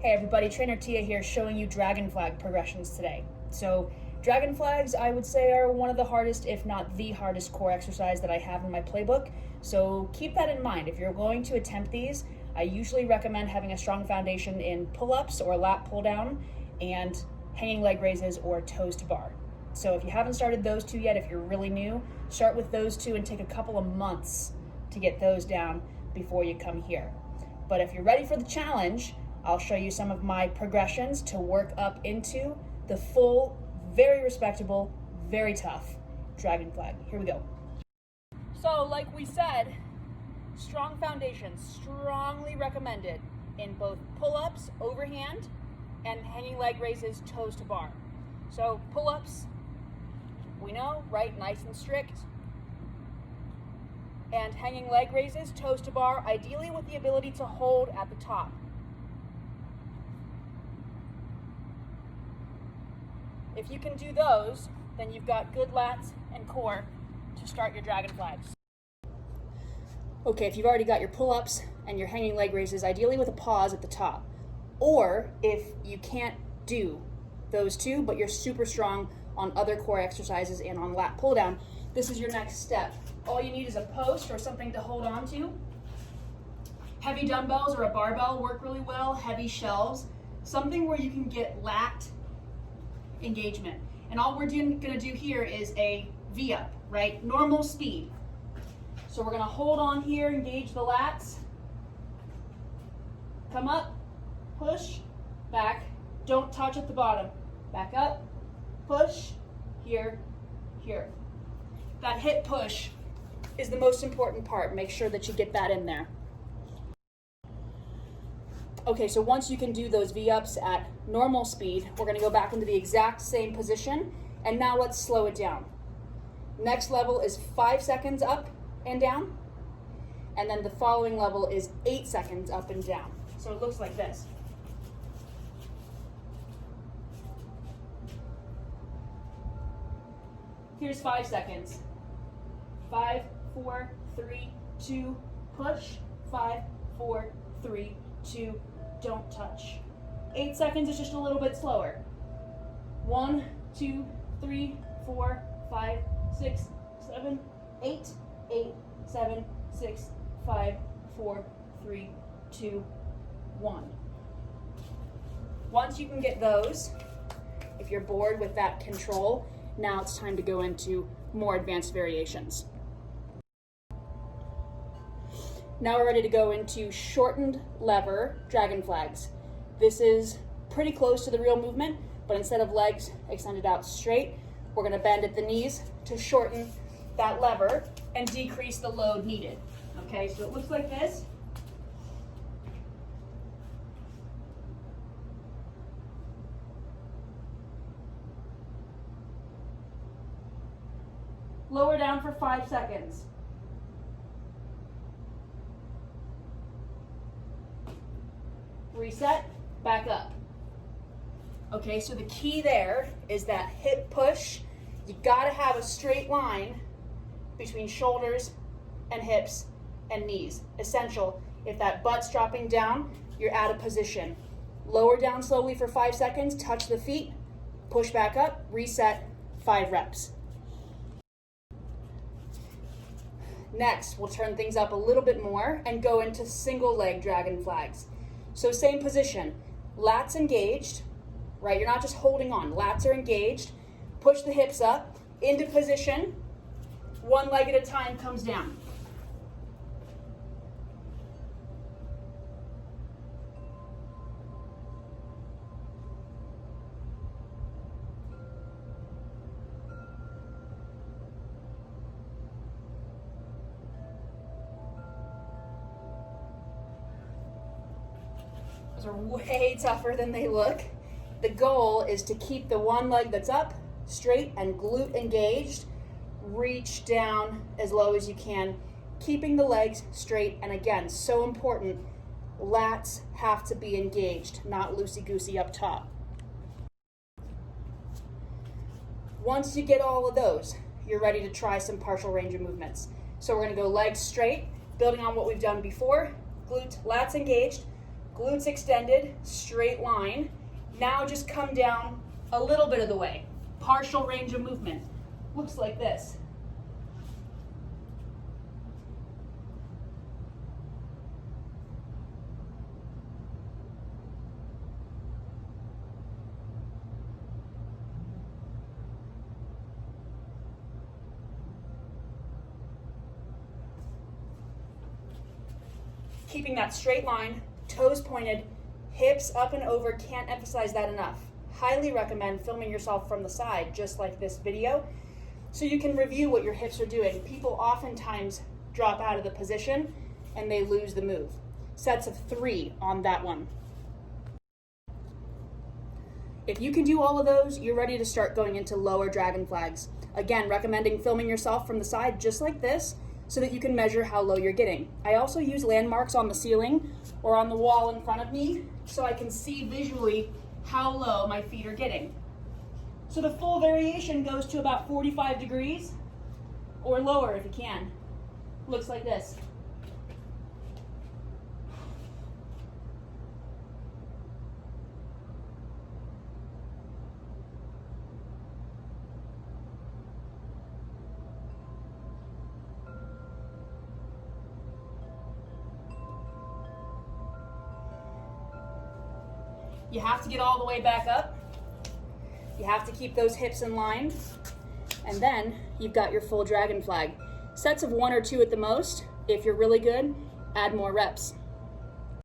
Hey everybody, Trainer Tia here showing you DragonFlag progressions today. So DragonFlags, I would say, are one of the hardest, if not the hardest core exercise that I have in my playbook. So keep that in mind. If you're going to attempt these, I usually recommend having a strong foundation in pull-ups or lat pull-down and hanging leg raises or toes to bar. So if you haven't started those two yet, if you're really new, start with those two and take a couple of months to get those down before you come here. But if you're ready for the challenge, I'll show you some of my progressions to work up into the full, very respectable, very tough DragonFlag. Here we go. So like we said, strong foundation, strongly recommended in both pull-ups, overhand, and hanging leg raises, toes to bar. So pull-ups, we know, right, nice and strict. And hanging leg raises, toes to bar, ideally with the ability to hold at the top. If you can do those, then you've got good lats and core to start your DragonFlags. Okay, if you've already got your pull-ups and your hanging leg raises, ideally with a pause at the top. Or if you can't do those two, but you're super strong on other core exercises and on lat pull down, this is your next step. All you need is a post or something to hold on to. Heavy dumbbells or a barbell work really well, heavy shelves, something where you can get lat engagement. And all we're gonna do here is a V-up, right? Normal speed. So we're gonna hold on here, engage the lats. Come up, push, back, don't touch at the bottom. Back up, push, here, here. That hip push is the most important part. Make sure that you get that in there. Okay, so once you can do those V-ups at normal speed, we're gonna go back into the exact same position, and now let's slow it down. Next level is 5 seconds up and down, and then the following level is 8 seconds up and down. So it looks like this. Here's 5 seconds. 5, 4, 3, 2, push. 5, 4, 3, 2, don't touch. 8 seconds is just a little bit slower. 1, 2, 3, 4, 5, 6, 7, 8, 8, 7, 6, 5, 4, 3, 2, 1. Once you can get those, if you're bored with that control, now it's time to go into more advanced variations. Now we're ready to go into shortened lever DragonFlags. This is pretty close to the real movement, but instead of legs extended out straight, we're gonna bend at the knees to shorten that lever and decrease the load needed. Okay, so it looks like this. Lower down for 5 seconds. Reset, back up. Okay, so the key there is that hip push. You gotta have a straight line between shoulders and hips and knees. Essential. If that butt's dropping down, you're out of position. Lower down slowly for 5 seconds, touch the feet, push back up, reset, 5 reps. Next, we'll turn things up a little bit more and go into single leg DragonFlags. So same position, lats engaged, right? You're not just holding on, lats are engaged. Push the hips up, into position. One leg at a time comes down. Those are way tougher than they look. The goal is to keep the one leg that's up straight and glute engaged. Reach down as low as you can, keeping the legs straight. And again, so important, lats have to be engaged, not loosey-goosey up top. Once you get all of those, you're ready to try some partial range of movements. So we're gonna go legs straight, building on what we've done before. Glute, lats engaged, glutes extended, straight line. Now just come down a little bit of the way. Partial range of movement. Looks like this. Keeping that straight line, toes pointed, hips up and over, can't emphasize that enough. Highly recommend filming yourself from the side, just like this video, so you can review what your hips are doing. People oftentimes drop out of the position and they lose the move. Sets of 3 on that one. If you can do all of those, you're ready to start going into lower dragon flags. Again, recommending filming yourself from the side, just like this, so that you can measure how low you're getting. I also use landmarks on the ceiling or on the wall in front of me so I can see visually how low my feet are getting. So the full variation goes to about 45 degrees or lower if you can. Looks like this. You have to get all the way back up. You have to keep those hips in line. And then you've got your full dragon flag. Sets of 1 or 2 at the most. If you're really good, add more reps.